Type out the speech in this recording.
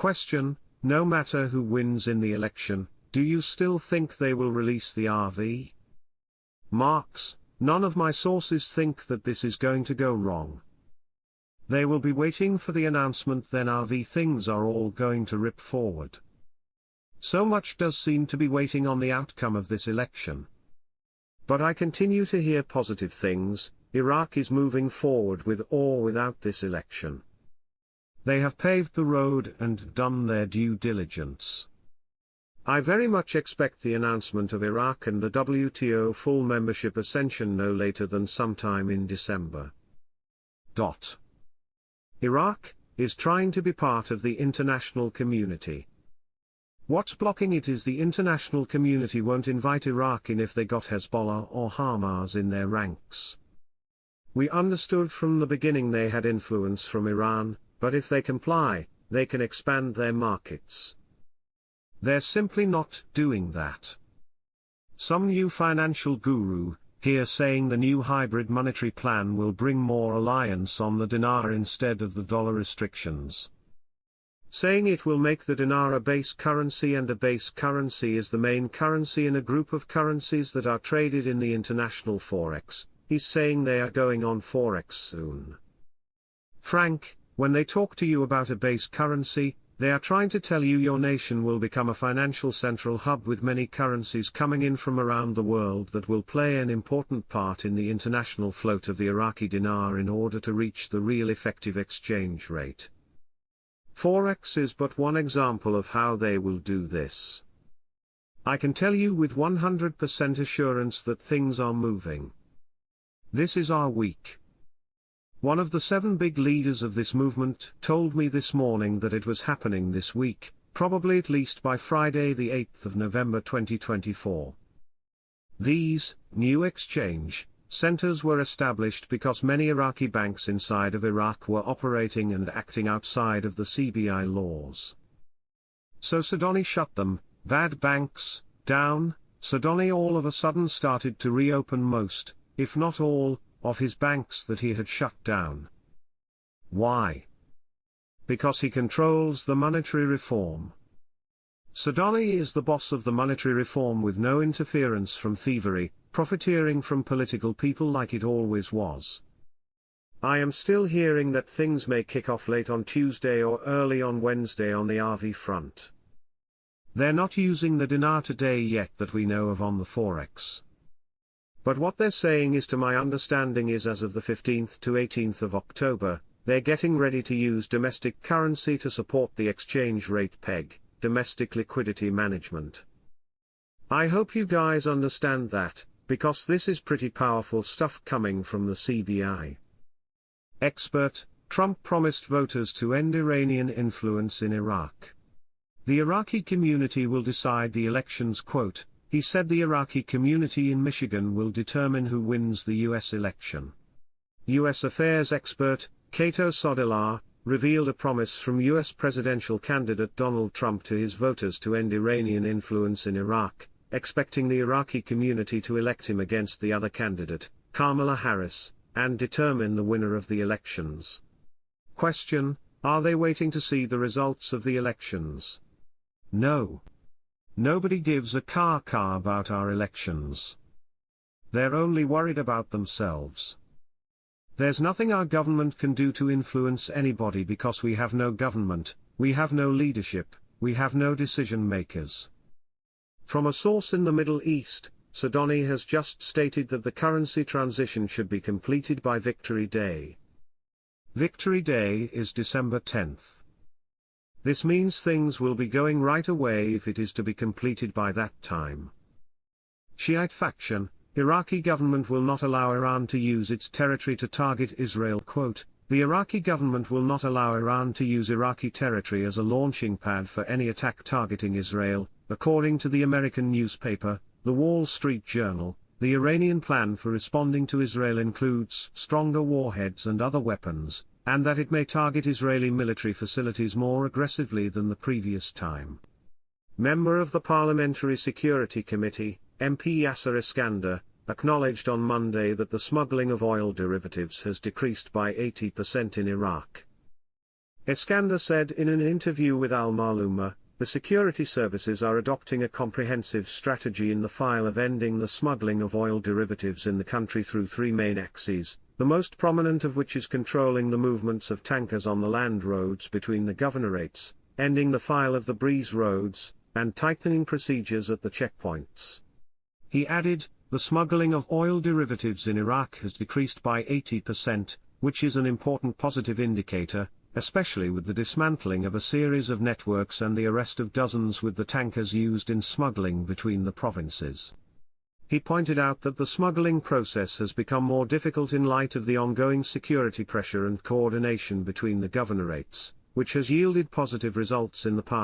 Question: no matter who wins in the election, do you still think they will release the RV? Marks: none of my sources think that this is going to go wrong. They will be waiting for the announcement, then RV things are all going to rip forward. So much does seem to be waiting on the outcome of this election. But I continue to hear positive things. Iraq is moving forward with or without this election. They have paved the road and done their due diligence. I very much expect the announcement of Iraq and the WTO full membership ascension no later than sometime in December. Iraq is trying to be part of the international community. What's blocking it is the international community won't invite Iraq in if they got Hezbollah or Hamas in their ranks. We understood from the beginning they had influence from Iran, but if they comply, they can expand their markets. They're simply not doing that. Some new financial guru, here saying the new hybrid monetary plan will bring more reliance on the dinar instead of the dollar restrictions. Saying it will make the dinar a base currency, and a base currency is the main currency in a group of currencies that are traded in the international forex. He's saying they are going on forex soon. Frank, when they talk to you about a base currency, they are trying to tell you your nation will become a financial central hub with many currencies coming in from around the world that will play an important part in the international float of the Iraqi dinar in order to reach the real effective exchange rate. Forex is but one example of how they will do this. I can tell you with 100% assurance that things are moving. This is our week. One of the 7 big leaders of this movement told me this morning that it was happening this week, probably at least by Friday the 8th of November 2024. These new exchange centers were established because many Iraqi banks inside of Iraq were operating and acting outside of the CBI laws. So Sudani shut them, bad banks, down. Sudani all of a sudden started to reopen most, if not all, of his banks that he had shut down. Why? Because he controls the monetary reform. Sudani is the boss of the monetary reform with no interference from thievery, profiteering from political people like it always was. I am still hearing that things may kick off late on Tuesday or early on Wednesday on the RV front. They're not using the dinar today yet that we know of on the forex. But what they're saying is, to my understanding, is as of the 15th to 18th of October, they're getting ready to use domestic currency to support the exchange rate peg, domestic liquidity management. I hope you guys understand that, because this is pretty powerful stuff coming from the CBI. Expert: Trump promised voters to end Iranian influence in Iraq. The Iraqi community will decide the elections. Quote, he said the Iraqi community in Michigan will determine who wins the U.S. election. U.S. affairs expert, Cato Sodillar, revealed a promise from U.S. presidential candidate Donald Trump to his voters to end Iranian influence in Iraq, expecting the Iraqi community to elect him against the other candidate, Kamala Harris, and determine the winner of the elections. Question: are they waiting to see the results of the elections? No. Nobody gives a car about our elections. They're only worried about themselves. There's nothing our government can do to influence anybody because we have no government, we have no leadership, we have no decision makers. From a source in the Middle East, Sudani has just stated that the currency transition should be completed by Victory Day. Victory Day is December 10th. This means things will be going right away if it is to be completed by that time. Shiite faction: Iraqi government will not allow Iran to use its territory to target Israel. Quote, the Iraqi government will not allow Iran to use Iraqi territory as a launching pad for any attack targeting Israel, according to the American newspaper, The Wall Street Journal. The Iranian plan for responding to Israel includes stronger warheads and other weapons, and that it may target Israeli military facilities more aggressively than the previous time. Member of the Parliamentary Security Committee, MP Yasser Iskander, acknowledged on Monday that the smuggling of oil derivatives has decreased by 80% in Iraq. Eskander said in an interview with Al Maluma, the security services are adopting a comprehensive strategy in the file of ending the smuggling of oil derivatives in the country through three main axes, the most prominent of which is controlling the movements of tankers on the land roads between the governorates, ending the file of the breeze roads, and tightening procedures at the checkpoints. He added, the smuggling of oil derivatives in Iraq has decreased by 80%, which is an important positive indicator, especially with the dismantling of a series of networks and the arrest of dozens with the tankers used in smuggling between the provinces. He pointed out that the smuggling process has become more difficult in light of the ongoing security pressure and coordination between the governorates, which has yielded positive results in the past